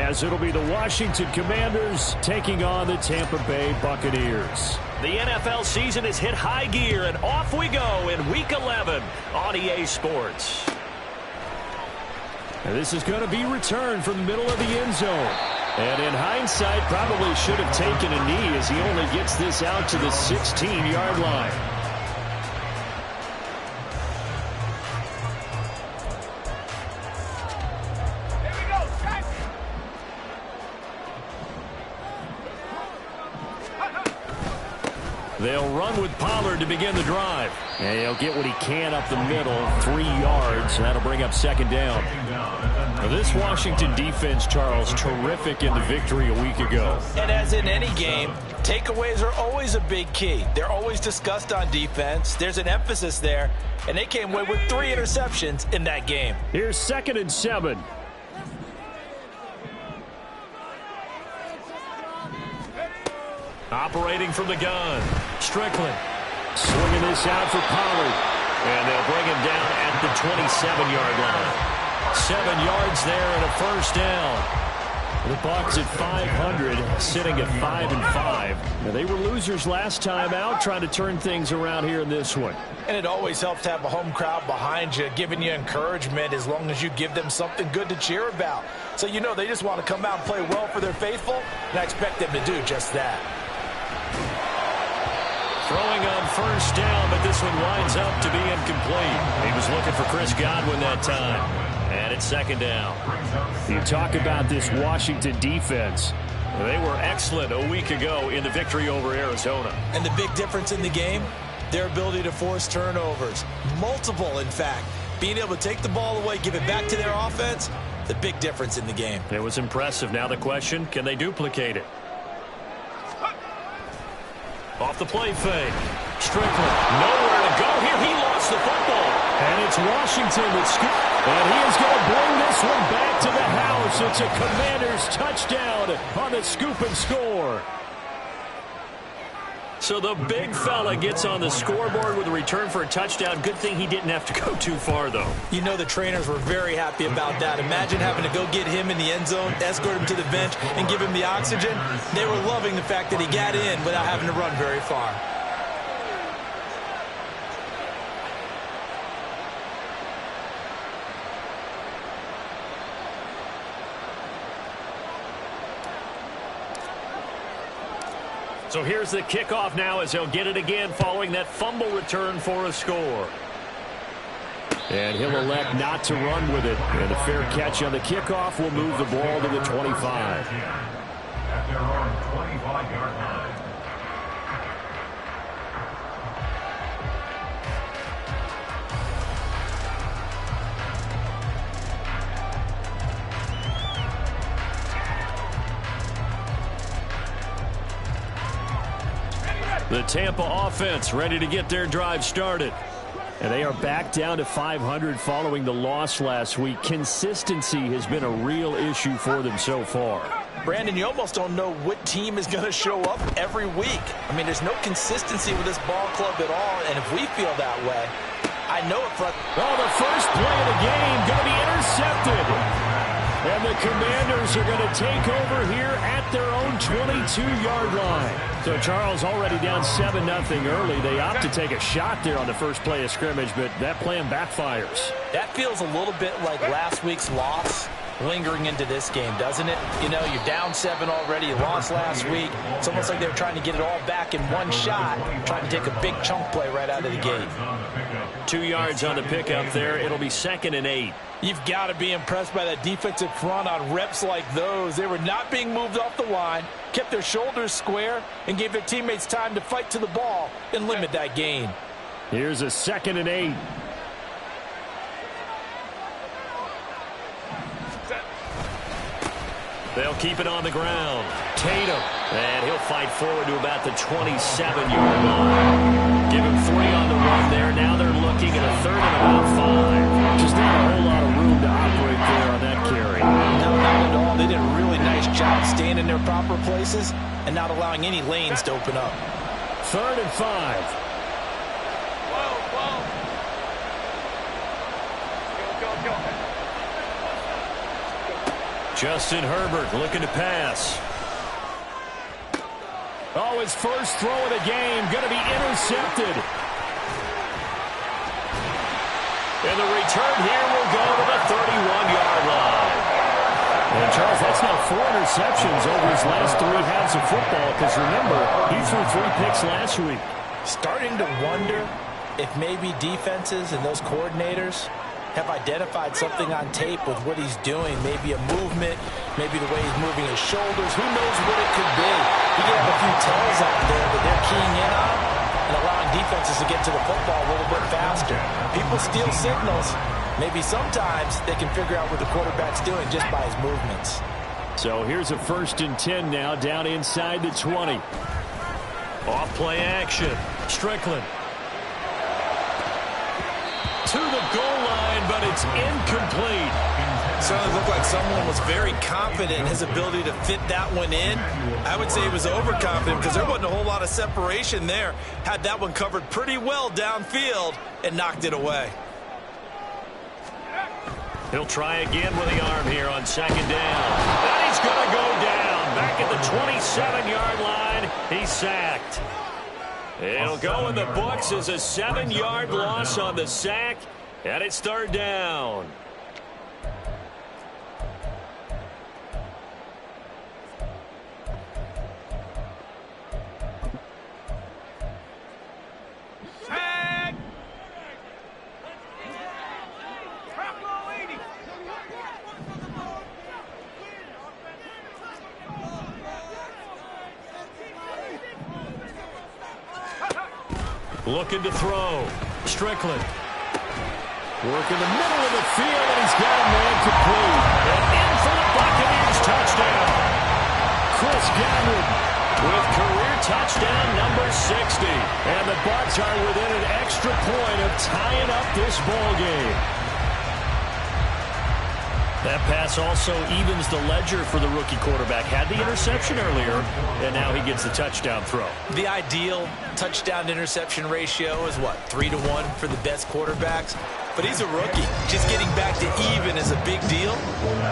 as it'll be the Washington Commanders taking on the Tampa Bay Buccaneers. The NFL season has hit high gear, and off we go in Week 11 on EA Sports. And this is going to be returned from the middle of the end zone. And in hindsight, probably should have taken a knee as he only gets this out to the 16-yard line. They'll run with Pollard to begin the drive. And he'll get what he can up the middle, 3 yards. That'll bring up second down. Now this Washington defense, Charles, terrific in the victory a week ago. And as in any game, takeaways are always a big key. They're always discussed on defense. There's an emphasis there. And they came away with 3 interceptions in that game. Here's 2nd and 7. Operating from the gun, Strickland. Swinging this out for Pollard. And they'll bring him down at the 27-yard line. 7 yards there and a first down. The Bucs at 500, sitting at 5-5. Now, they were losers last time out, trying to turn things around here in this one. And it always helps to have a home crowd behind you, giving you encouragement as long as you give them something good to cheer about. So you know they just want to come out and play well for their faithful, and I expect them to do just that. Throwing on first down, but this one winds up to be incomplete. He was looking for Chris Godwin that time. And it's second down. You talk about this Washington defense. They were excellent a week ago in the victory over Arizona. And the big difference in the game, their ability to force turnovers. Multiple, in fact. Being able to take the ball away, give it back to their offense, the big difference in the game. It was impressive. Now the question, can they duplicate it? Off the play fake. Strickland, nowhere to go here. He lost the football. And it's Washington that scoops. And he is going to bring this one back to the house. It's a Commanders touchdown on the scoop and score. So the big fella gets on the scoreboard with a return for a touchdown. Good thing he didn't have to go too far, though. You know the trainers were very happy about that. Imagine having to go get him in the end zone, escort him to the bench, and give him the oxygen. They were loving the fact that he got in without having to run very far. So here's the kickoff now as he'll get it again following that fumble return for a score. And he'll elect not to run with it. And a fair catch on the kickoff will move the ball to the 25. At their own 25-yard line. The Tampa offense ready to get their drive started. And they are back down to 500 following the loss last week. Consistency has been a real issue for them so far. Brandon, you almost don't know what team is going to show up every week. I mean, there's no consistency with this ball club at all, and if we feel that way, I know it. Oh, the first play of the game going to be intercepted. And the Commanders are going to take over here at their own 22-yard line. So Charles already down 7-0 early. They opt to take a shot there on the first play of scrimmage, but that plan backfires. That feels a little bit like last week's loss lingering into this game, doesn't it? You know, you're down 7 already. You lost last week. It's almost like they're trying to get it all back in one shot, trying to take a big chunk play right out of the gate. 2 yards on the pickup there. It'll be 2nd and 8. You've got to be impressed by that defensive front on reps like those. They were not being moved off the line, kept their shoulders square, and gave their teammates time to fight to the ball and limit that gain. Here's a 2nd and 8. They'll keep it on the ground. Tatum. And he'll fight forward to about the 27-yard line. Give him 3 on the run there. Now they're looking at a 3rd and about 5. Just not a whole lot of room to operate there on that carry. No, not at all. They did a really nice job staying in their proper places and not allowing any lanes to open up. 3rd and 5. Justin Herbert looking to pass. Oh, his first throw of the game going to be intercepted. And the return here will go to the 31-yard line. And Charles, that's now 4 interceptions over his last 3 halves of football, because remember, he threw 3 picks last week. Starting to wonder if maybe defenses and those coordinators have identified something on tape with what he's doing. Maybe a movement, maybe the way he's moving his shoulders. Who knows what it could be? You can have a few tells out there that they're keying in on and allowing defenses to get to the football a little bit faster. People steal signals. Maybe sometimes they can figure out what the quarterback's doing just by his movements. So here's a 1st and 10 now, down inside the 20. Off play action. Strickland. To the goal line, but it's incomplete. Certainly looked like someone was very confident in his ability to fit that one in. I would say he was overconfident because there wasn't a whole lot of separation there. Had that one covered pretty well downfield and knocked it away. He'll try again with the arm here on 2nd down. And he's going to go down. Back at the 27-yard line, he's sacked. It'll go in the books as a 7-yard loss on the sack, and it's 3rd down. Looking to throw. Strickland. Work in the middle of the field, and he's got a man complete. And in for the Buccaneers touchdown. Chris Godwin with career touchdown number 60. And the Bucs are within an extra point of tying up this ball game. That pass also evens the ledger for the rookie quarterback. Had the interception earlier, and now he gets the touchdown throw. The ideal touchdown-interception ratio is, what, 3-1 for the best quarterbacks? But he's a rookie. Just getting back to even is a big deal.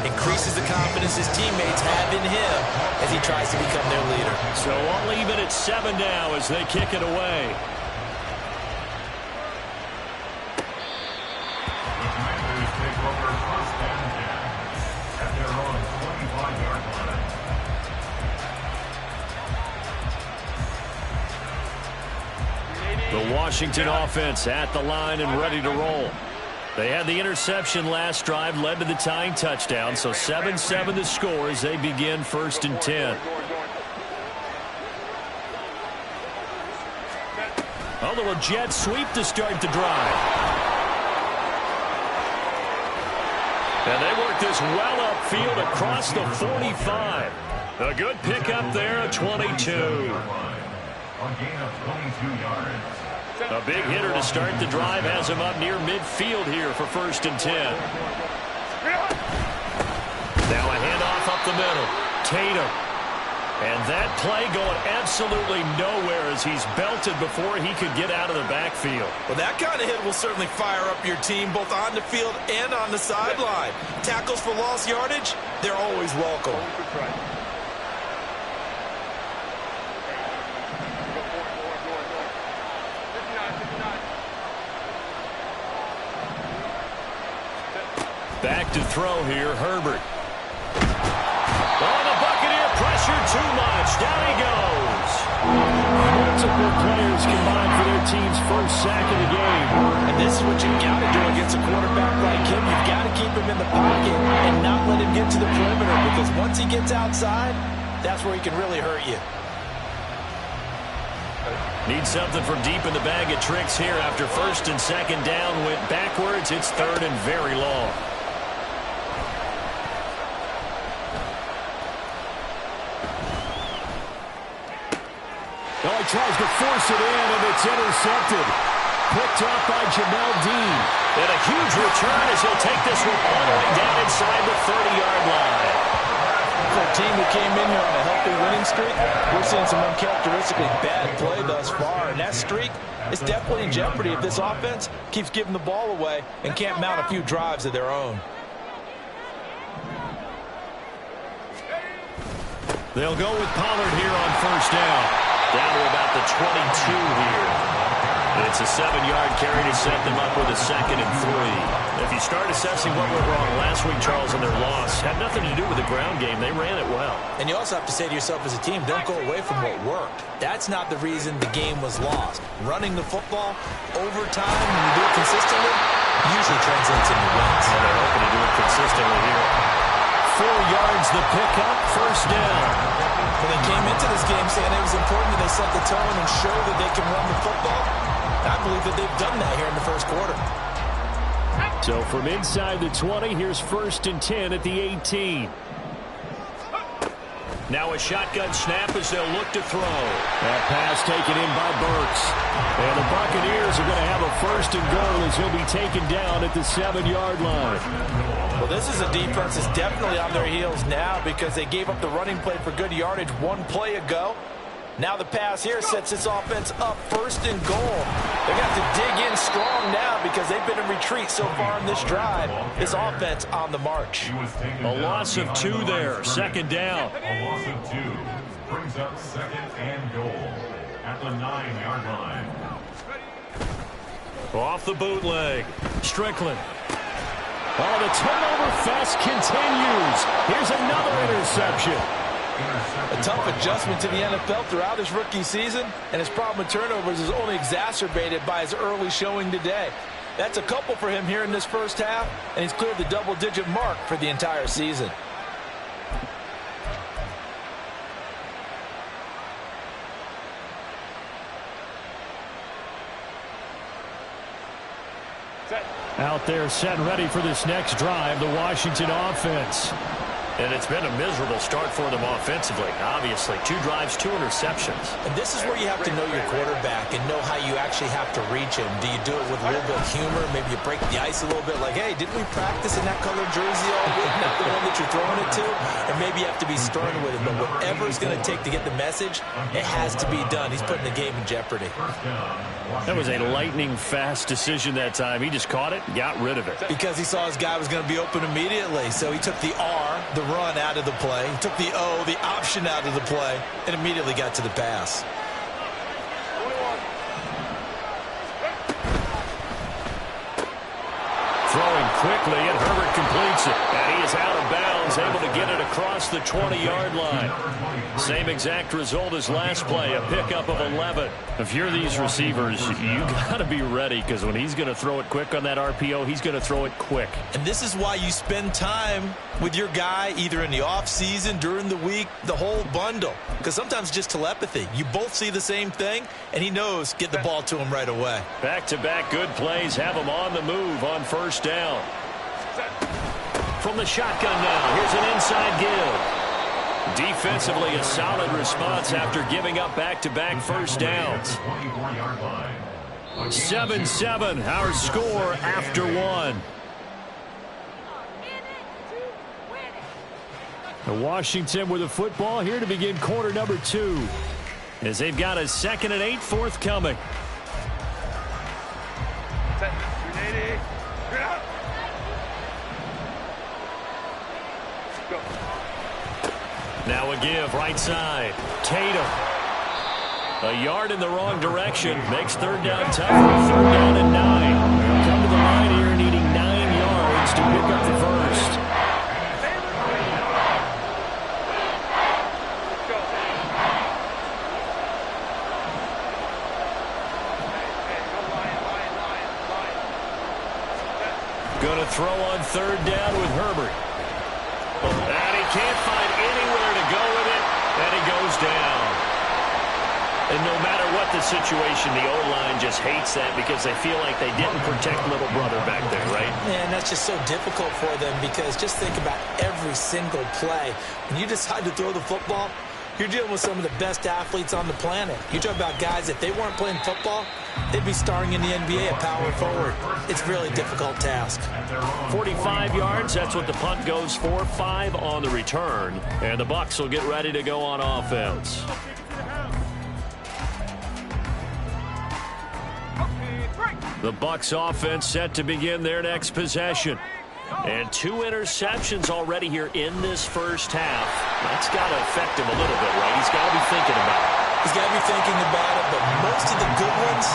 Increases the confidence his teammates have in him as he tries to become their leader. So all even at 7 now as they kick it away. The Washington offense at the line and ready to roll. They had the interception last drive, led to the tying touchdown, so 7-7 the score as they begin 1st and 10. A little jet sweep to start the drive. And they work this well upfield across the 45. A good pickup there, a 22. A gain of 22 yards. A big hitter to start the drive has him up near midfield here for 1st and 10. Now a handoff up the middle. Tatum. And that play going absolutely nowhere as he's belted before he could get out of the backfield. Well, that kind of hit will certainly fire up your team both on the field and on the sideline. Tackles for lost yardage, they're always welcome. Back to throw here, Herbert. Oh, the Buccaneer pressure too much. Down he goes. Multiple players combined for their team's first sack of the game. And this is what you've got to do against a quarterback like him. You've got to keep him in the pocket and not let him get to the perimeter, because once he gets outside, that's where he can really hurt you. Need something from deep in the bag of tricks here after 1st and 2nd down. Went backwards. It's 3rd and very long. Oh, he tries to force it in, and it's intercepted. Picked up by Jamel Dean. And a huge return as he'll take this one all the way down inside the 30-yard line. For a team that came in here on a healthy winning streak, we're seeing some uncharacteristically bad play thus far. And that streak is definitely in jeopardy if this offense keeps giving the ball away and can't mount a few drives of their own. They'll go with Pollard here on first down. Down to about the 22 here. It's a 7-yard carry to set them up with a 2nd and 3. If you start assessing what went wrong last week, Charles, in their loss, had nothing to do with the ground game. They ran it well. And you also have to say to yourself as a team, don't go away from what worked. That's not the reason the game was lost. Running the football, overtime, when you do it consistently, usually translates into wins. And they're hoping to do it consistently here. 4 yards the pickup, first down. When they came into this game saying it was important that they set the tone and show that they can run the football, I believe that they've done that here in the first quarter. So from inside the 20, here's 1st and 10 at the 18. Now a shotgun snap as they'll look to throw. That pass taken in by Burks. And the Buccaneers are going to have a 1st and goal as he'll be taken down at the 7-yard line. Well, this is a defense that's definitely on their heels now because they gave up the running play for good yardage 1 play ago. Now the pass here sets this offense up 1st and goal. They're going to have to dig in strong now because they've been in retreat so far in this drive. This offense on the march. A loss of 2 there. 2nd down. A loss of 2 brings up 2nd and goal at the 9-yard line. Off the bootleg. Strickland. Oh, the turnover fest continues. Here's another interception. A tough adjustment to the NFL throughout his rookie season, and his problem with turnovers is only exacerbated by his early showing today. That's a couple for him here in this first half, and he's cleared the double-digit mark for the entire season. Out there set ready for this next drive, the Washington offense. And it's been a miserable start for them offensively. Obviously, 2 drives, 2 interceptions. And this is where you have to know your quarterback and know how you actually have to reach him. Do you do it with a little bit of humor? Maybe you break the ice a little bit like, hey, didn't we practice in that colored jersey all week? Not the one that you're throwing it to? And maybe you have to be stern with him. But whatever it's going to take to get the message, it has to be done. He's putting the game in jeopardy. That was a lightning-fast decision that time. He just caught it and got rid of it. Because he saw his guy was going to be open immediately. So he took the R, the run, out of the play. He took the O, the option, out of the play, and immediately got to the pass. Throwing quickly, and Herbert completes it. And he is out of bounds, able to get it across the 20-yard line. Same exact result as last play, a pickup of 11. If you're these receivers, you got to be ready because when he's going to throw it quick on that RPO, he's going to throw it quick. And this is why you spend time with your guy either in the offseason, during the week, the whole bundle. Because sometimes just telepathy. You both see the same thing, and he knows get the ball to him right away. Back-to-back good plays have him on the move on first down. From the shotgun now, here's an inside give. Defensively, a solid response after giving up back-to-back first downs. 7-7, our score after 1. Washington with the football here to begin quarter number 2. As they've got a 2nd and 8 forthcoming. Now a give right side. Tatum. A yard in the wrong direction. Makes 3rd down tough. 3rd down and 9. Come to the line here needing 9 yards to pick up the first. Going to throw on 3rd down with Herbert. And he can't find anywhere to go with it, and he goes down. And no matter what the situation, the O-line just hates that because they feel like they didn't protect little brother back there, right? Man, that's just so difficult for them because just think about every single play. When you decide to throw the football, you're dealing with some of the best athletes on the planet. You talk about guys, if they weren't playing football, they'd be starring in the NBA at power forward. It's a really difficult task. 45 yards, that's what the punt goes for. 5 on the return. And the Bucs will get ready to go on offense. The Bucs offense set to begin their next possession. And 2 interceptions already here in this first half. That's got to affect him a little bit, right? He's got to be thinking about it. He's got to be thinking about it, but most of the good ones,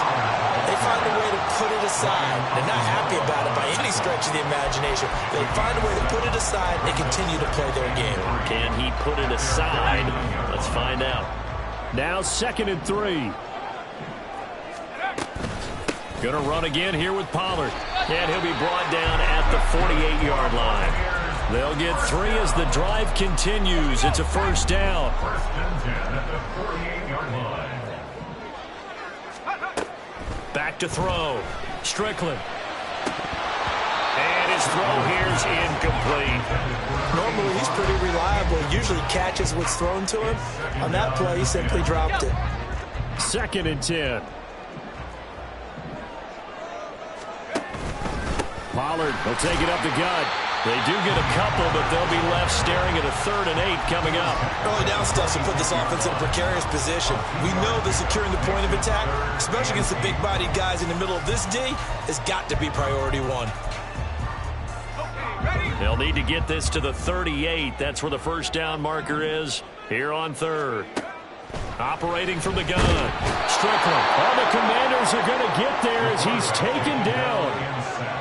they find a way to put it aside. They're not happy about it by any stretch of the imagination. They find a way to put it aside and continue to play their game. Can he put it aside? Let's find out. Now 2nd and 3. Going to run again here with Pollard. And he'll be brought down at the 48-yard line. They'll get 3 as the drive continues. It's a first down. First and 10 at the 48-yard line. Back to throw. Strickland. And his throw here's incomplete. Normally, he's pretty reliable. Usually catches what's thrown to him. On that play, he simply dropped it. 2nd and 10. Pollard will take it up the gut. They do get a couple, but they'll be left staring at a 3rd and 8 coming up. Early down stuff will put this offense in a precarious position. We know that securing the point of attack, especially against the big-bodied guys in the middle of this D, has got to be priority 1. They'll need to get this to the 38. That's where the first down marker is here on 3rd. Operating from the gun. Strickland. All the Commanders are going to get there as he's taken down.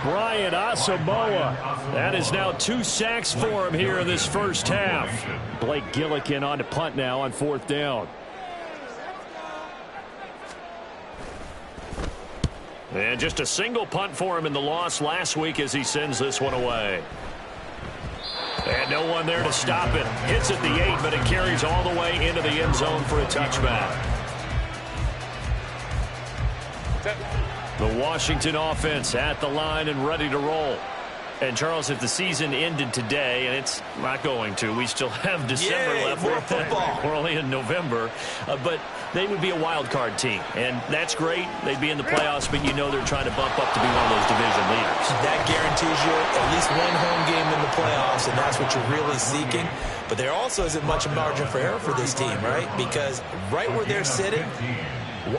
Brian Asamoah. That is now 2 sacks for him here in this first half. Blake Gillikin on to punt now on 4th down. And just a single punt for him in the loss last week as he sends this one away. And no one there to stop it. Hits at the 8, but it carries all the way into the end zone for a touchback. The Washington offense at the line and ready to roll. And, Charles, if the season ended today, and it's not going to, we still have December left. More football. We're only in November. But they would be a wild card team. And that's great. They'd be in the playoffs, but you know they're trying to bump up to be one of those division leaders. That guarantees you at least one home game in the playoffs, and that's what you're really seeking. But there also isn't much margin for error for this team, right? Because right where they're sitting,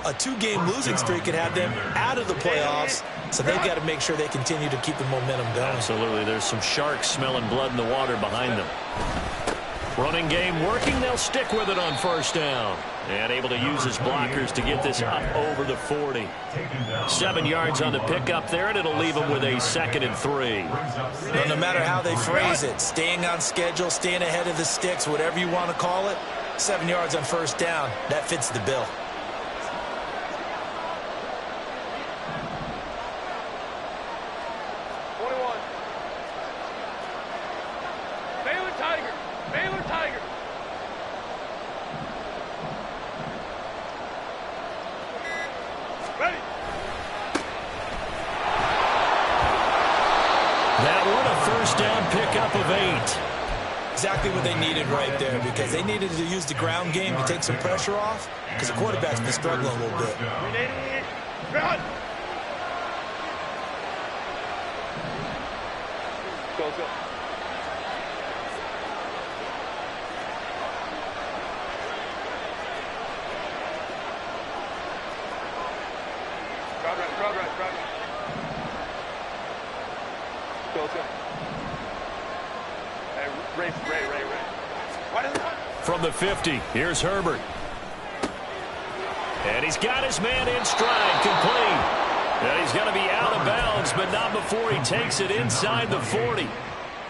a 2-game losing streak could have them out of the playoffs, so they've got to make sure they continue to keep the momentum going. Absolutely. There's some sharks smelling blood in the water behind them. Running game working. They'll stick with it on first down. And able to use his blockers to get this up over the 40. 7 yards on the pickup there, and it'll leave him with a 2nd and 3. Well, no matter how they phrase it, staying on schedule, staying ahead of the sticks, whatever you want to call it, 7 yards on first down, that fits the bill. Exactly what they needed right there, because they needed to use the ground game to take some pressure off, because the quarterback's been struggling a little bit. Go. Crowd right. Go. Ray. From the 50, here's Herbert. And he's got his man in stride, complete. And he's going to be out of bounds, but not before he takes it inside the 40.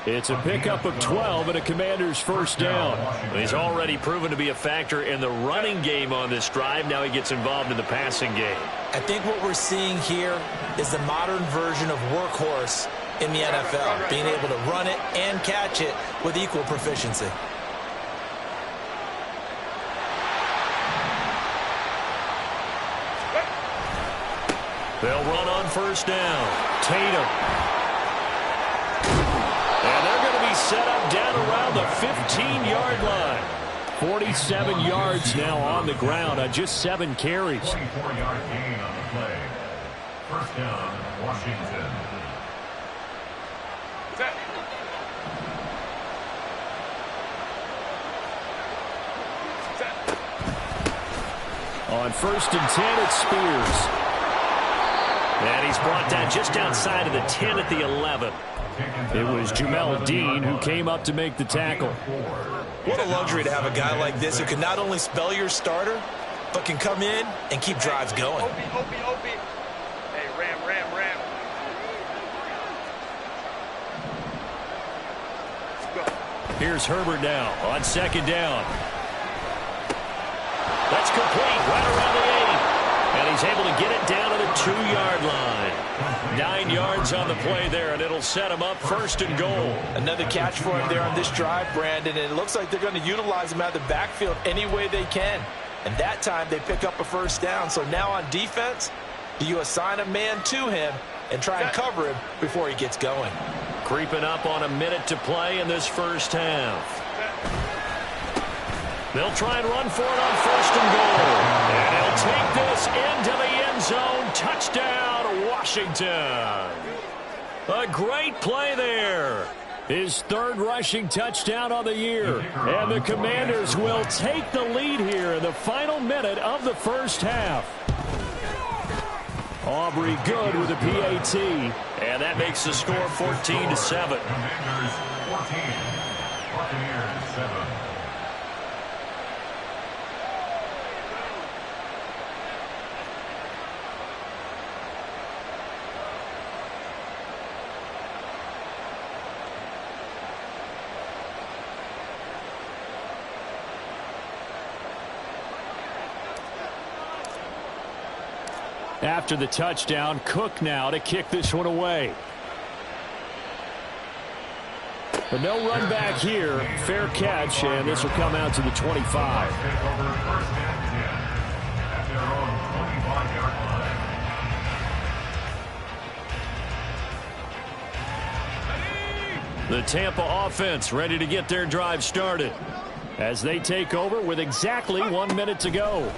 It's a pickup of 12 and a Commander's first down. He's already proven to be a factor in the running game on this drive. Now he gets involved in the passing game. I think what we're seeing here is the modern version of workhorse in the NFL, being able to run it and catch it with equal proficiency. They'll run on first down. Tatum. And they're going to be set up down around the 15-yard line. 47 yards now on the ground on just 7 carries. 24-yard gain on the play. First down, Washington. On 1st and 10, it's Spears. And he's brought down just outside of the 10 at the 11. It was Jamel Dean who came up to make the tackle. What a luxury to have a guy like this who can not only spell your starter, but can come in and keep drives going. Hey, Ram. Here's Herbert now on second down. That's complete right around the 8. And he's able to get it down to the 2-yard line. 9 yards on the play there, and it'll set him up first and goal. Another catch for him there on this drive, Brandon, and it looks like they're going to utilize him out of the backfield any way they can. And that time they pick up a first down. So now on defense, do you assign a man to him and try and cover him before he gets going? Creeping up on a minute to play in this first half. They'll try and run for it on first and goal. And he'll take this into the end zone. Touchdown, Washington. A great play there. His 3rd rushing touchdown on the year. And the Commanders will take the lead here in the final minute of the first half. Aubrey good with a PAT. And that makes the score 14-7. Commanders 14, Buccaneers 7. After the touchdown, Cook now to kick this one away. But no run back here. Fair catch, and this will come out to the 25. The Tampa offense ready to get their drive started as they take over with exactly 1 minute to go.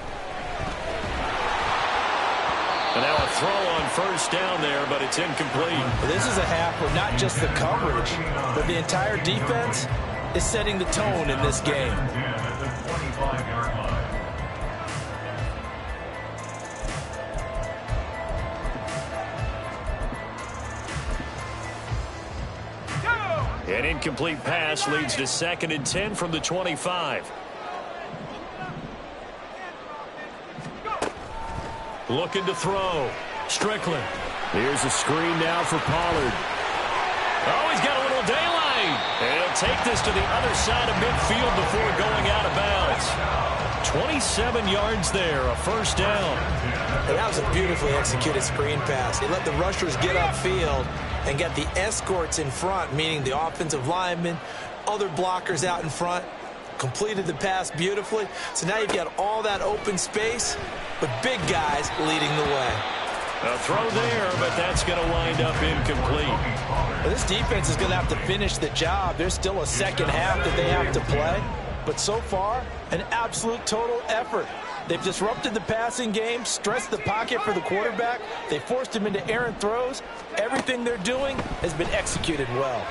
And now a throw on first down there, but it's incomplete. This is a half where not just the coverage, but the entire defense is setting the tone in this game. An incomplete pass leads to 2nd and 10 from the 25. Looking to throw. Strickland. Here's a screen now for Pollard. Oh, he's got a little daylight. And he'll take this to the other side of midfield before going out of bounds. 27 yards there, a first down. And that was a beautifully executed screen pass. He let the rushers get upfield and get the escorts in front, meaning the offensive linemen, other blockers out in front. Completed the pass beautifully. So now you've got all that open space, but big guys leading the way. A throw there, but that's going to wind up incomplete. Well, this defense is going to have to finish the job. There's still a second half that they have to play. But so far, an absolute total effort. They've disrupted the passing game, stressed the pocket for the quarterback. They forced him into errant throws. Everything they're doing has been executed well.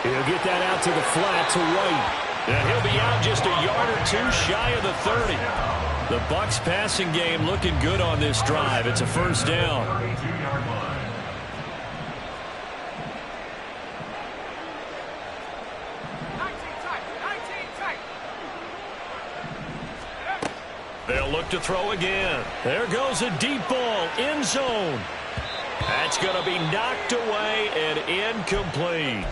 He'll get that out to the flat to White. And he'll be out just a yard or two shy of the 30. The Bucs passing game looking good on this drive. It's a first down. They'll look to throw again. There goes a deep ball, end zone. That's going to be knocked away and incomplete.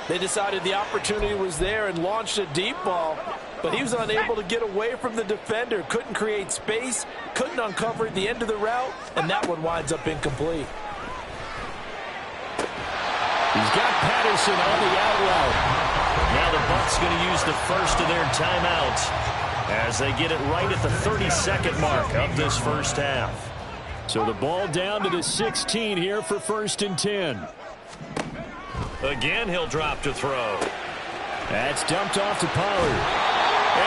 They decided the opportunity was there and launched a deep ball, but he was unable to get away from the defender. Couldn't create space, couldn't uncover the end of the route, and that one winds up incomplete. He's got Patterson on the out route. Now the Bucs going to use the first of their timeouts as they get it right at the 32nd mark of this first half. So the ball down to the 16 here for 1st and 10. Again, he'll drop to throw. That's dumped off to Pollard.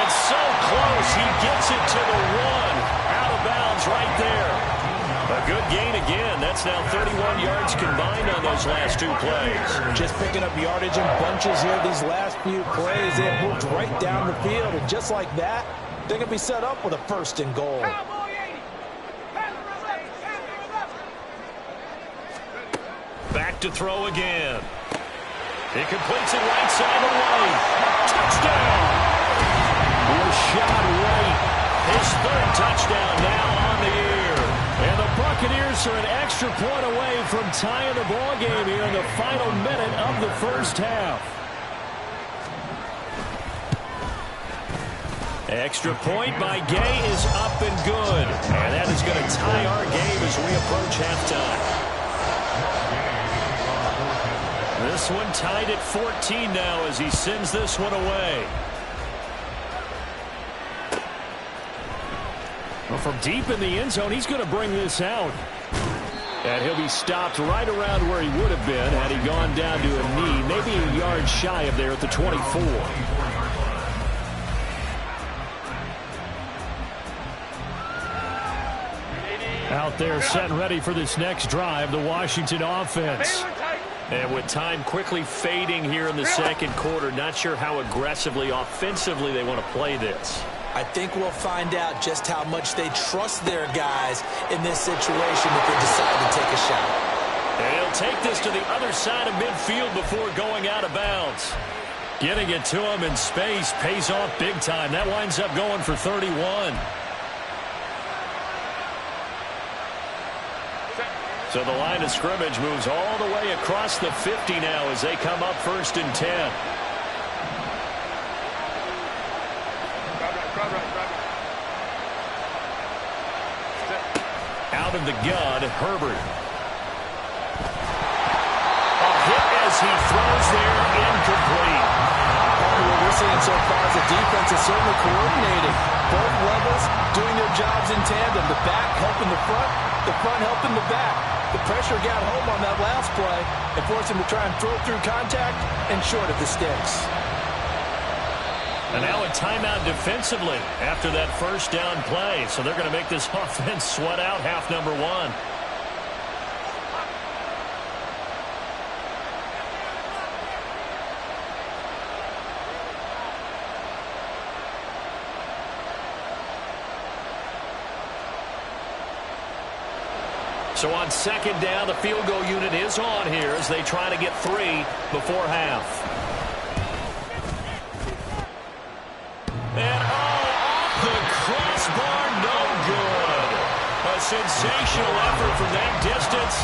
It's so close. He gets it to the 1. Out of bounds right there. A good gain again. That's now 31 yards combined on those last two plays. Just picking up yardage in bunches here these last few plays. They moved right down the field, and just like that, they're going to be set up with a 1st and goal. to throw again. He completes it right side of the lane. Touchdown! Was shot right. His third touchdown now on the year. And the Buccaneers are an extra point away from tying the ball game here in the final minute of the first half. Extra point by Gay is up and good. And that is going to tie our game as we approach halftime. This one tied at 14 now as he sends this one away. Well, from deep in the end zone, he's going to bring this out. And he'll be stopped right around where he would have been had he gone down to a knee, maybe a yard shy of there at the 24. Out there set and ready for this next drive, the Washington offense. And with time quickly fading here in the second quarter, not sure how aggressively, offensively they want to play this. I think we'll find out just how much they trust their guys in this situation if they decide to take a shot. And he'll take this to the other side of midfield before going out of bounds. Getting it to him in space pays off big time. That winds up going for 31. So the line of scrimmage moves all the way across the 50 now as they come up 1st and 10. Out of the gun, Herbert. A hit as he throws there, incomplete. What we're seeing so far is the defense is certainly coordinating. Both levels doing their jobs in tandem. The back helping the front helping the back. The pressure got home on that last play and forced him to try and throw through contact and short of the sticks. And now a timeout defensively after that first down play. So they're going to make this offense sweat out half number one. So on second down, the field goal unit is on here as they try to get 3 before half. And off the crossbar, no good. A sensational effort from that distance,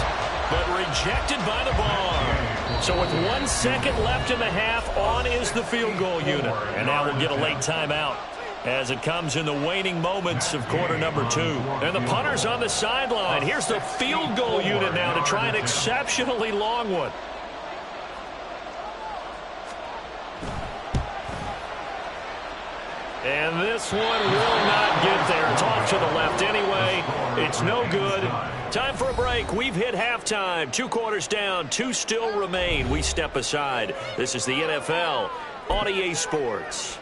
but rejected by the bar. So with 1 second left in the half, on is the field goal unit. And now we'll get a late timeout as it comes in the waning moments of quarter number 2. And the punter's on the sideline. Here's the field goal unit now to try an exceptionally long one. And this one will not get there. It's off to the left anyway. It's no good. Time for a break. We've hit halftime. 2 quarters down. 2 still remain. We step aside. This is the NFL on EA Sports.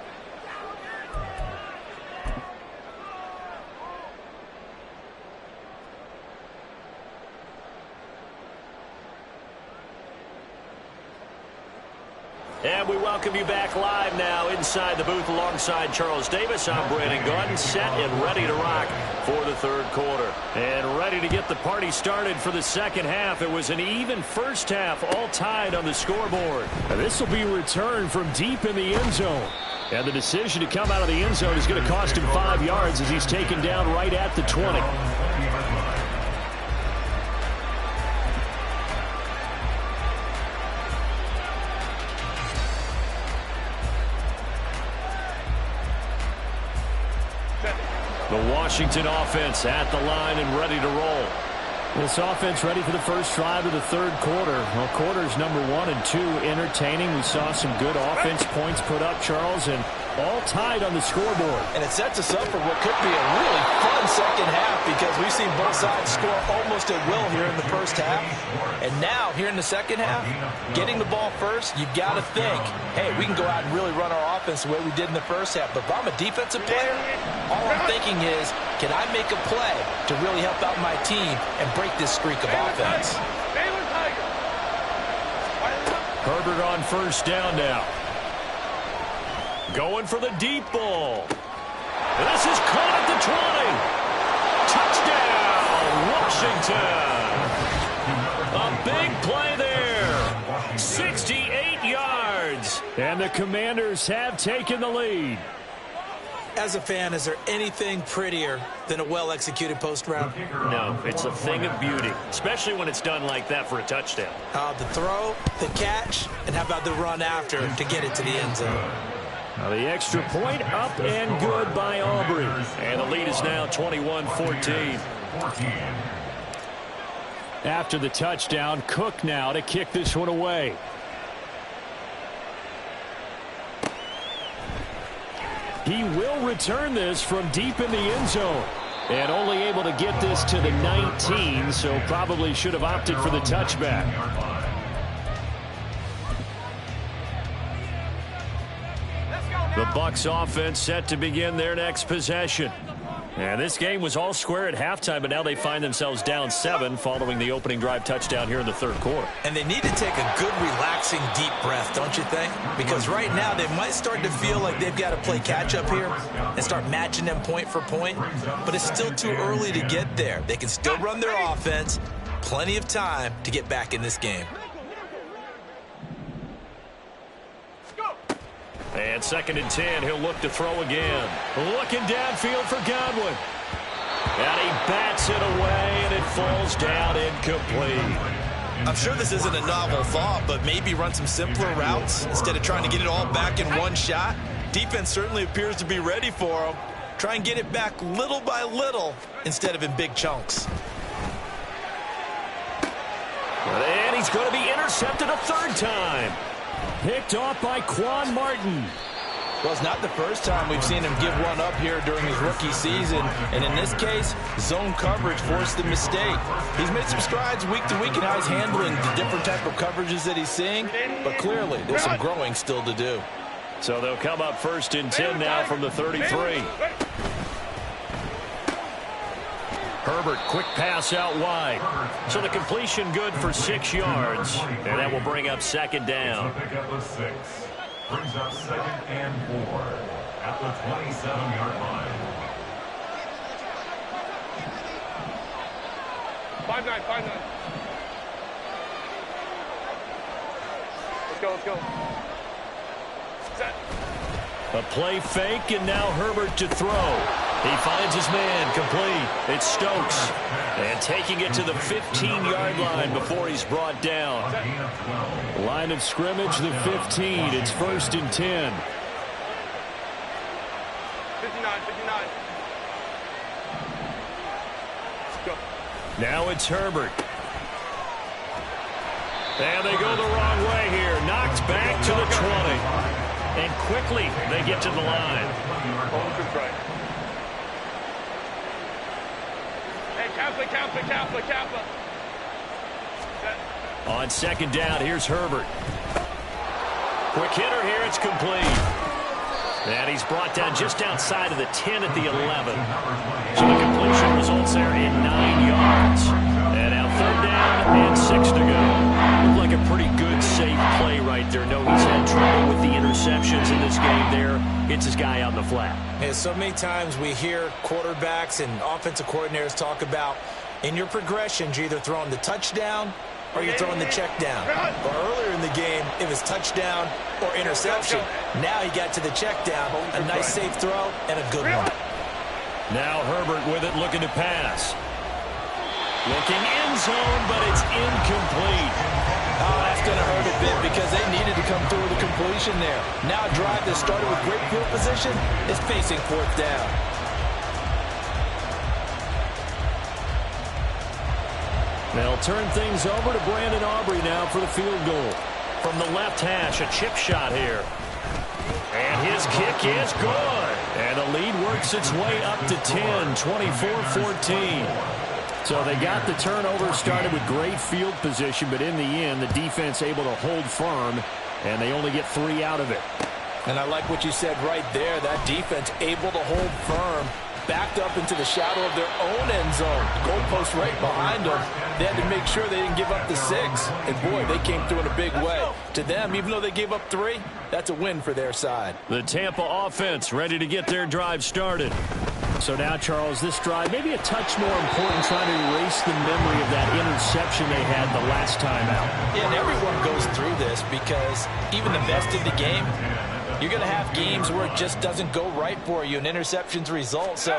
And we welcome you back live now inside the booth alongside Charles Davis. I'm Brandon Gaudin, set and ready to rock for the third quarter. And ready to get the party started for the second half. It was an even first half, all tied on the scoreboard. And this will be returned from deep in the end zone. And the decision to come out of the end zone is going to cost him 5 yards as he's taken down right at the 20. The Washington offense at the line and ready to roll. This offense ready for the first drive of the third quarter. Well, quarters number 1 and 2 entertaining. We saw some good offense points put up, Charles, and all tied on the scoreboard. And it sets us up for what could be a really fun second half because we've seen both sides score almost at will here in the first half. And now, here in the second half, getting the ball first, you've got to think, hey, we can go out and really run our offense the way we did in the first half. But if I'm a defensive player, all I'm thinking is, can I make a play to really help out my team and break this streak of offense? Herbert on first down now. Going for the deep ball. This is caught at the 20. Touchdown, Washington. A big play there. And the Commanders have taken the lead. As a fan, is there anything prettier than a well-executed post route? No, it's a thing of beauty, especially when it's done like that for a touchdown. The throw, the catch, and how about the run after to get it to the end zone? Now the extra point up and good by Aubrey. And the lead is now 21-14. After the touchdown, Cook now to kick this one away. He will return this from deep in the end zone. And only able to get this to the 19, so probably should have opted for the touchback. The Bucs offense set to begin their next possession. And this game was all square at halftime, but now they find themselves down 7 following the opening drive touchdown here in the third quarter. And they need to take a good, relaxing, deep breath, don't you think? Because right now they might start to feel like they've got to play catch-up here and start matching them point for point. But it's still too early to get there. They can still run their offense. Plenty of time to get back in this game. And 2nd and 10, he'll look to throw again. Looking downfield for Godwin. And he bats it away, and it falls down incomplete. I'm sure this isn't a novel thought, but maybe run some simpler routes instead of trying to get it all back in one shot. Defense certainly appears to be ready for him. Try and get it back little by little instead of in big chunks. And he's going to be intercepted a 3rd time. Picked off by Quan Martin. Well, it's not the first time we've seen him give one up here during his rookie season. And in this case, zone coverage forced the mistake. He's made some strides week to week in how he's handling the different type of coverages that he's seeing. But clearly, there's some growing still to do. So they'll come up 1st and 10 now from the 33. Herbert, quick pass out wide. So the completion good for 6 yards. And that will bring up 2nd down. Brings up 2nd and 4 at the 27-yard line. 5-9, 5-9. Let's go. Set. A play fake, and now Herbert to throw. He finds his man, complete. It's Stokes. And taking it to the 15-yard line before he's brought down. Line of scrimmage, the 15. It's 1st and 10. 59. Let's go. Now it's Herbert. And they go the wrong way here. Knocked back to the 20. And quickly, they get to the line. Kappa. On 2nd down, here's Herbert. Quick hitter here, it's complete. And he's brought down just outside of the 10 at the 11. So the completion results there in 9 yards. And now 3rd down and 6 to go. Looked like a pretty good, safe play right there. No, he's had trouble with the interceptions in this game there. Hits his guy out in the flat. Yeah, so many times we hear quarterbacks and offensive coordinators talk about in your progressions, you're either throwing the touchdown or you're throwing the check down. But earlier in the game, it was touchdown or interception. Now he got to the check down, a nice safe throw, and a good one. Now Herbert with it, looking to pass. Looking end zone, but it's incomplete. Oh, that's going to hurt a bit because they needed to come through with a completion there. Now a drive that started with great field position is facing 4th down. They'll turn things over to Brandon Aubrey now for the field goal. From the left hash, a chip shot here. And his kick is good. And the lead works its way up to 10, 24-14. So they got the turnover, started with great field position, but in the end, the defense able to hold firm, and they only get 3 out of it. And I like what you said right there. That defense able to hold firm, backed up into the shadow of their own end zone. Goalpost right behind them. They had to make sure they didn't give up the 6. And, boy, they came through in a big way. To them, even though they gave up 3, that's a win for their side. The Tampa offense ready to get their drive started. So now, Charles, this drive maybe a touch more important, trying to erase the memory of that interception they had the last time out. Yeah, and everyone goes through this because even the best in the game, you're going to have games where it just doesn't go right for you, and interceptions result. So,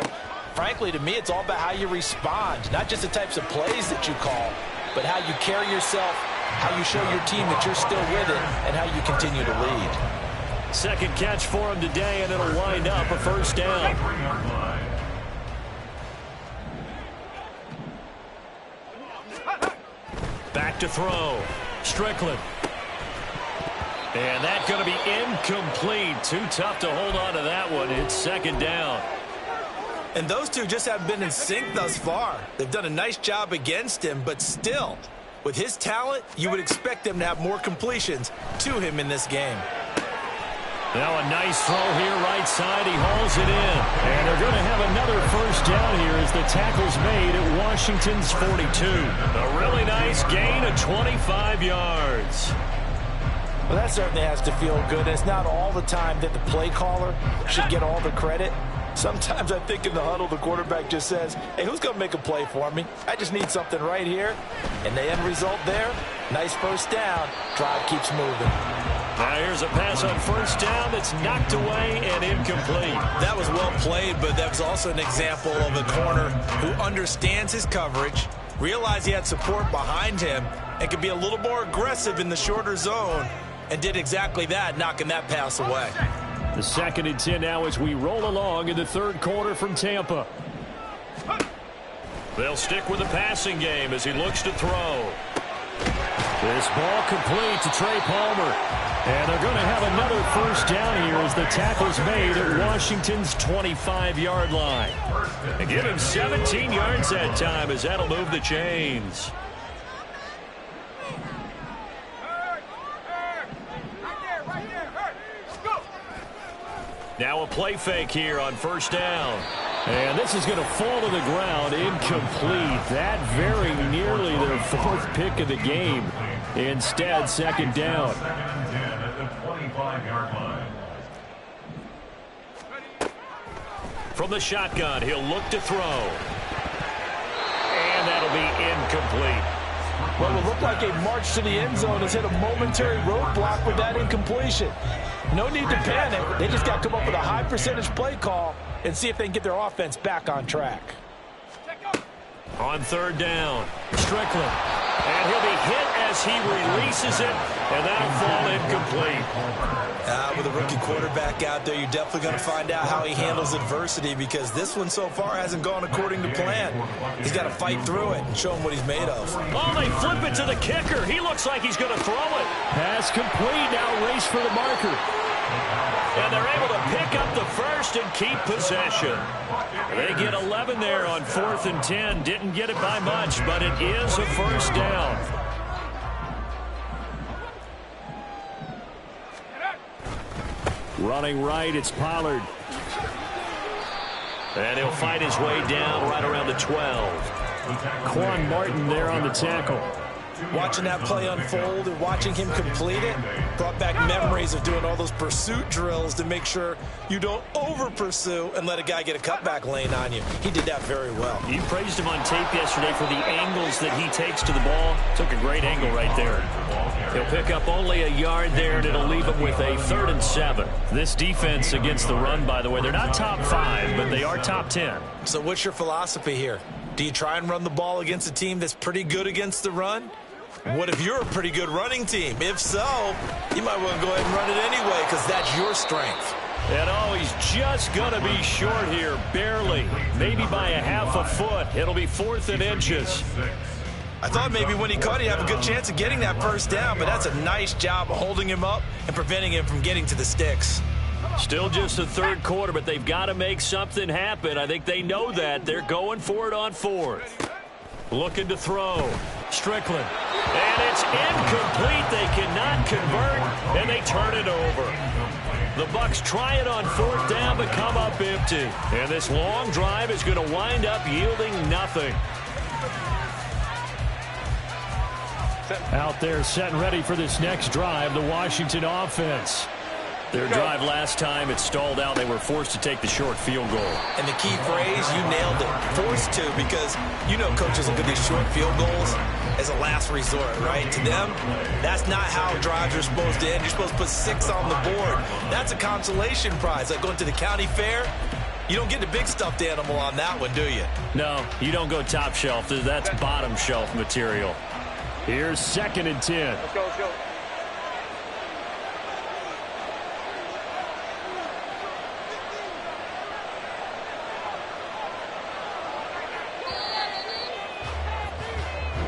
frankly, to me, it's all about how you respond, not just the types of plays that you call, but how you carry yourself, how you show your team that you're still with it, and how you continue to lead. Second catch for him today, and it'll wind up a first down. Back to throw. Strickland. And that's going to be incomplete. Too tough to hold on to that one. It's second down. And those two just haven't been in sync thus far. They've done a nice job against him, but still, with his talent, you would expect them to have more completions to him in this game. Now a nice throw here right side. He hauls it in. And they're going to have another first down here as the tackle's made at Washington's 42. A really nice gain of 25 yards. Well, that certainly has to feel good. It's not all the time that the play caller should get all the credit. Sometimes I think in the huddle, the quarterback just says, hey, who's going to make a play for me? I just need something right here. And the end result there, nice first down. Drive keeps moving. Now here's a pass on first down that's knocked away and incomplete. That was well played, but that was also an example of a corner who understands his coverage, realized he had support behind him, and could be a little more aggressive in the shorter zone, and did exactly that, knocking that pass away. The 2nd and 10 now as we roll along in the third quarter from Tampa. They'll stick with the passing game as he looks to throw. This ball complete to Trey Palmer. And they're going to have another first down here as the tackle's made at Washington's 25-yard line. They give him 17 yards that time as that'll move the chains. Now a play fake here on first down. And this is going to fall to the ground, incomplete. That very nearly their 4th pick of the game. Instead, second down. From the shotgun, he'll look to throw. And that'll be incomplete. Well, it looked like a march to the end zone has hit a momentary roadblock with that incompletion. No need to panic. They just got to come up with a high percentage play call and see if they can get their offense back on track. On third down, Strickland. And he'll be hit as he releases it, and that'll fall incomplete. With a rookie quarterback out there, you're definitely going to find out how he handles adversity, because this one so far hasn't gone according to plan. He's got to fight through it and show him what he's made of. Oh, they flip it to the kicker. He looks like he's going to throw it. Pass complete. Now race for the marker. And they're able to pick up the first and keep possession. They get 11 there on 4th and 10. Didn't get it by much, but it is a first down. Running right, it's Pollard. And he'll fight his way down right around the 12. Quan Martin there on the tackle. Watching that play unfold and watching him complete it brought back memories of doing all those pursuit drills to make sure you don't over-pursue and let a guy get a cutback lane on you. He did that very well. You praised him on tape yesterday for the angles that he takes to the ball. Took a great angle right there. He'll pick up only a yard there, and it'll leave him with a 3rd and 7. This defense against the run, by the way, they're not top 5, but they are top 10. So what's your philosophy here? Do you try and run the ball against a team that's pretty good against the run? What if you're a pretty good running team? If so, you might want to go ahead and run it anyway, because that's your strength. And oh, he's just going to be short here, barely. Maybe by a half a foot. It'll be 4th and inches. I thought maybe when he caught, he'd have a good chance of getting that first down, but that's a nice job of holding him up and preventing him from getting to the sticks. Still just the third quarter, but they've got to make something happen. I think they know that. They're going for it on 4th. Looking to throw. Strickland. And it's incomplete. They cannot convert, and they turn it over. The Bucs try it on 4th down, but come up empty. And this long drive is going to wind up yielding nothing. Out there set and ready for this next drive, the Washington offense. Their drive last time, it stalled out. They were forced to take the short field goal. And the key phrase, you nailed it, forced to, because you know coaches look at these short field goals as a last resort, right? To them, that's not how drives are supposed to end. You're supposed to put 6 on the board. That's a consolation prize. Like going to the county fair, you don't get the big stuffed animal on that one, do you? No, you don't go top shelf. That's bottom shelf material. Here's 2nd and 10. Let's go, let's go.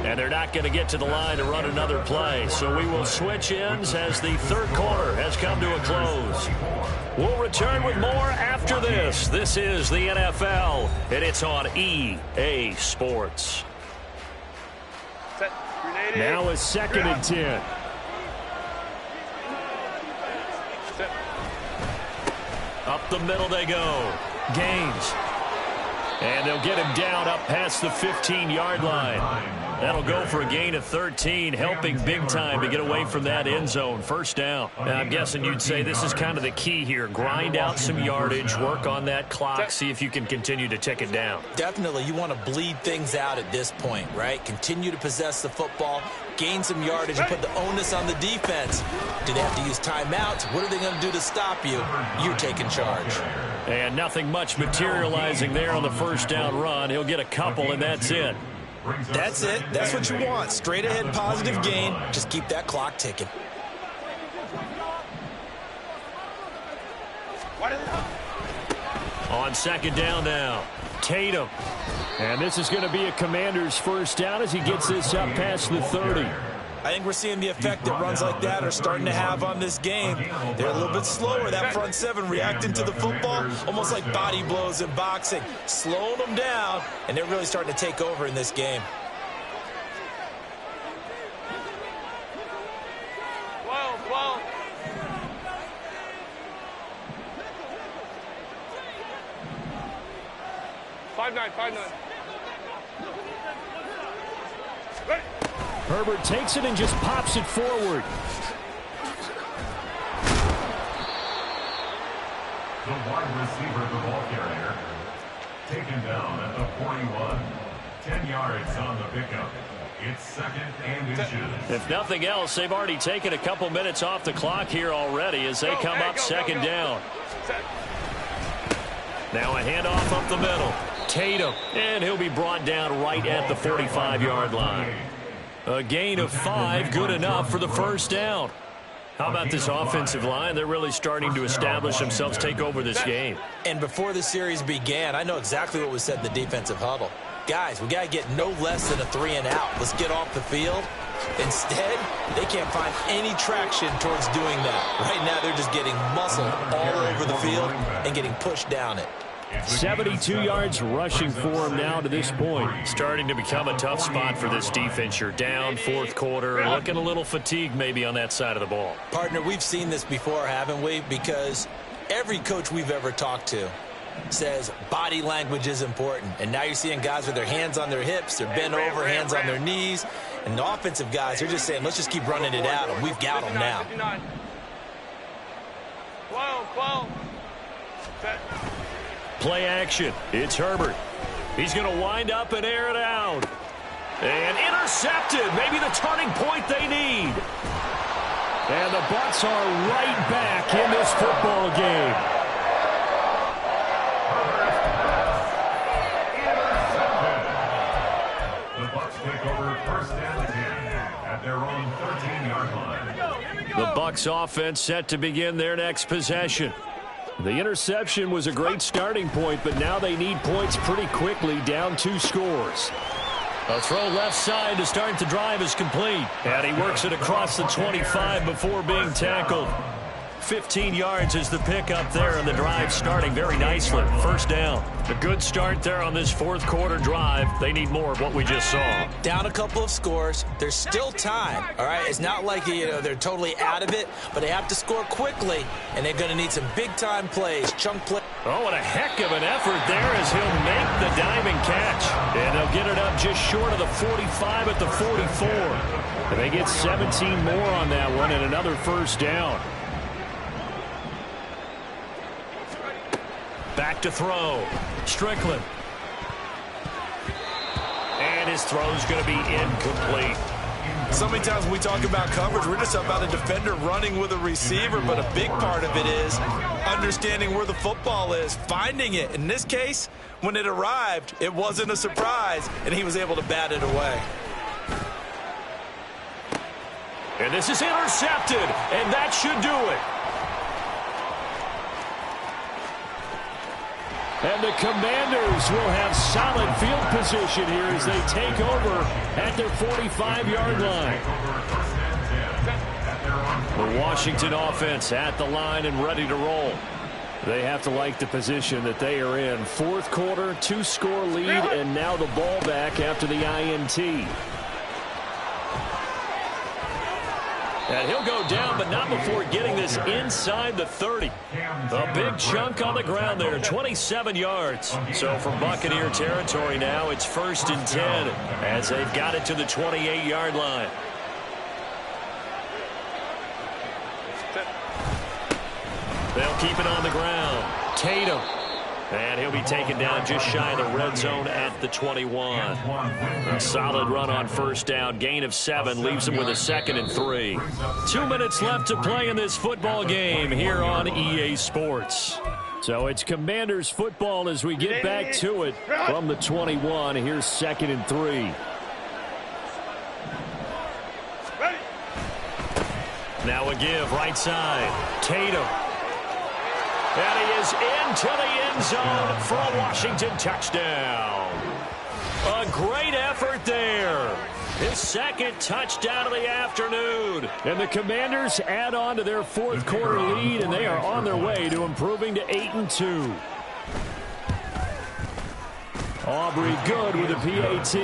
And they're not going to get to the line to run another play. So we will switch ends as the 3rd quarter has come to a close. We'll return with more after this. This is the NFL, and it's on EA Sports. Set. Grenade. Now a 2nd and 10. Set. Up the middle they go. Gaines. And they'll get him down up past the 15-yard line. That'll go for a gain of 13, helping big time to get away from that end zone. 1st down. Now, I'm guessing you'd say this is kind of the key here. Grind out some yardage, work on that clock, see if you can continue to tick it down. Definitely, you want to bleed things out at this point, right? Continue to possess the football, gain some yardage, and put the onus on the defense. Do they have to use timeouts? What are they going to do to stop you? You're taking charge. And nothing much materializing there on the 1st down run. He'll get a couple, and that's it. That's it. That's what you want. Straight ahead positive gain. Just keep that clock ticking. On 2nd down now, Tatum. And this is going to be a Commander's 1st down as he gets this up past the 30. I think we're seeing the effect that runs like that are starting to have on this game. They're a little bit slower. That front 7 reacting to the football, almost like body blows in boxing. Slowing them down, and they're really starting to take over in this game. Well. 5-9. Ready. Herbert takes it and just pops it forward. The wide receiver, the ball carrier, taken down at the 41. 10 yards on the pickup. It's 2nd and inches. If nothing else, they've already taken a couple minutes off the clock here already as they come up 2nd down. Set. Now a handoff up the middle. Tatum, and he'll be brought down right at the 45-yard line. A gain of 5, good enough for the 1st down. How about this offensive line? They're really starting to establish themselves, take over this game. And before the series began, I know exactly what was said in the defensive huddle. Guys, we got to get no less than a 3 and out. Let's get off the field. Instead, they can't find any traction towards doing that. Right now, they're just getting muscled all over the field and getting pushed down it. 72 yards rushing for him now to this point. Starting to become a tough spot for this defense. You're down 4th quarter, looking a little fatigued maybe on that side of the ball. Partner, we've seen this before, haven't we? Because every coach we've ever talked to says body language is important. And now you're seeing guys with their hands on their hips, they're bent over, hands on their knees. And the offensive guys, they're just saying, let's just keep running it out, and we've got them now. 12. Set. Play action. It's Herbert. He's going to wind up and air it out. And intercepted. Maybe the turning point they need. And the Bucs are right back in this football game. The Bucs take over 1st and 10 at their own 13-yard line. The Bucs offense set to begin their next possession. The interception was a great starting point, but now they need points pretty quickly, down 2 scores. A throw left side to start the drive is complete. And he works it across the 25 before being tackled. 15 yards is the pickup there, and the drive starting very nicely. 1st down. A good start there on this 4th quarter drive. They need more of what we just saw. Down a couple of scores. There's still time, all right? It's not like they're totally out of it, but they have to score quickly, and they're going to need some big-time plays, chunk plays. Oh, what a heck of an effort there as he'll make the diving catch. And they'll get it up just short of the 45 at the 44. And they get 17 more on that one and another 1st down. Back to throw. Strickland. And his throw's going to be incomplete. So many times when we talk about coverage, we're just about a defender running with a receiver, but a big part of it is understanding where the football is, finding it. In this case, when it arrived, it wasn't a surprise, and he was able to bat it away. And this is intercepted, and that should do it. And the Commanders will have solid field position here as they take over at their 45-yard line. The Washington offense at the line and ready to roll. They have to like the position that they are in. Fourth quarter, 2-score lead, and now the ball back after the INT. And he'll go down, but not before getting this inside the 30. A big chunk on the ground there, 27 yards. So from Buccaneer territory now, it's 1st and 10 as they've got it to the 28-yard line. They'll keep it on the ground. Tatum. And he'll be taken down just shy of the red zone at the 21. A solid run on first down. Gain of 7 leaves him with a 2nd and 3. 2 minutes left to play in this football game here on EA Sports. So it's Commanders football as we get back to it from the 21. Here's 2nd and 3. Now a give right side. Tatum. And he is into the end zone for a Washington touchdown. A great effort there. His 2nd touchdown of the afternoon. And the Commanders add on to their fourth quarter lead, and they are on their way to improving to 8-2. Aubrey good with a PAT.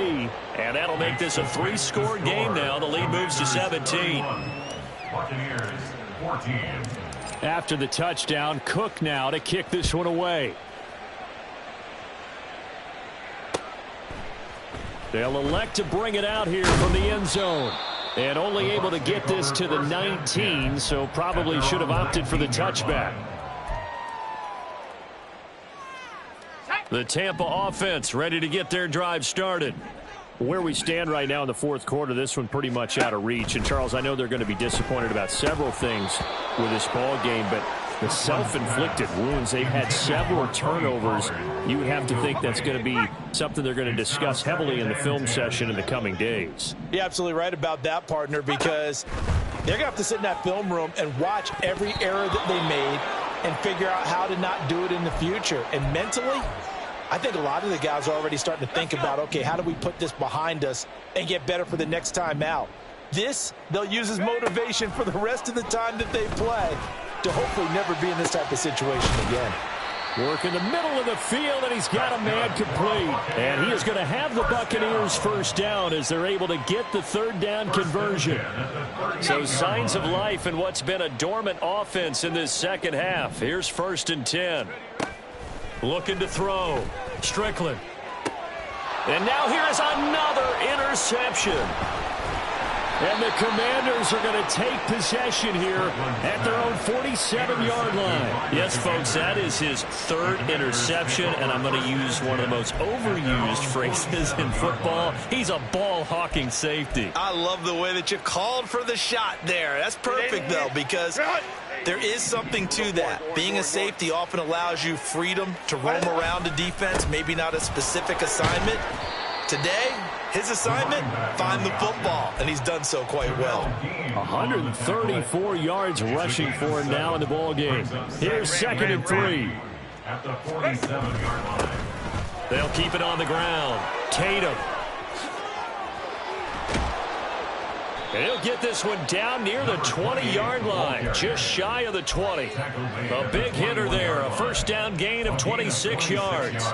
And that'll make this a 3-score game now. The lead moves to 17. Buccaneers 14. After the touchdown, Cook now to kick this one away. They'll elect to bring it out here from the end zone. And only able to get this to the 19, so probably should have opted for the touchback. The Tampa offense ready to get their drive started. Where we stand right now in the fourth quarter, this one pretty much out of reach. And, Charles, I know they're going to be disappointed about several things with this ball game, but the self-inflicted wounds, they've had several turnovers. You would have to think that's going to be something they're going to discuss heavily in the film session in the coming days. You're absolutely right about that, partner, because they're going to have to sit in that film room and watch every error that they made and figure out how to not do it in the future. And mentally, I think a lot of the guys are already starting to think about, okay, how do we put this behind us and get better for the next time out? This, they'll use as motivation for the rest of the time that they play to hopefully never be in this type of situation again. Work in the middle of the field, and he's got a man complete. And he is going to have the Buccaneers first down as they're able to get the third down conversion. So signs of life in what's been a dormant offense in this second half. Here's 1st and 10. Looking to throw. Strickland. And now here's another interception. And the Commanders are going to take possession here at their own 47-yard line. Yes, folks, that is his 3rd interception, and I'm going to use one of the most overused phrases in football. He's a ball-hawking safety. I love the way that you called for the shot there. That's perfect, though, because there is something to that. Being a safety often allows you freedom to roam around a defense, maybe not a specific assignment. Today, his assignment, find the football, and he's done so quite well. 134 yards rushing for him now in the ball game. Here's 2nd and 3. At the 47-yard line. They'll keep it on the ground. Tatum. And he'll get this one down near the 20-yard line, just shy of the 20. A big hitter there, a first down gain of 26 yards.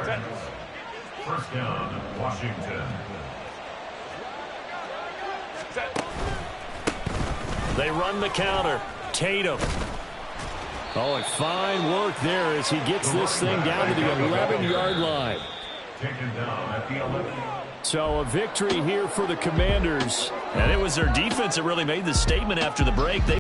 First down, Washington. They run the counter. Tatum. Oh, and fine work there as he gets this thing down to the 11-yard line. Taken down at the 11. So a victory here for the Commanders. And it was their defense that really made the statement after the break.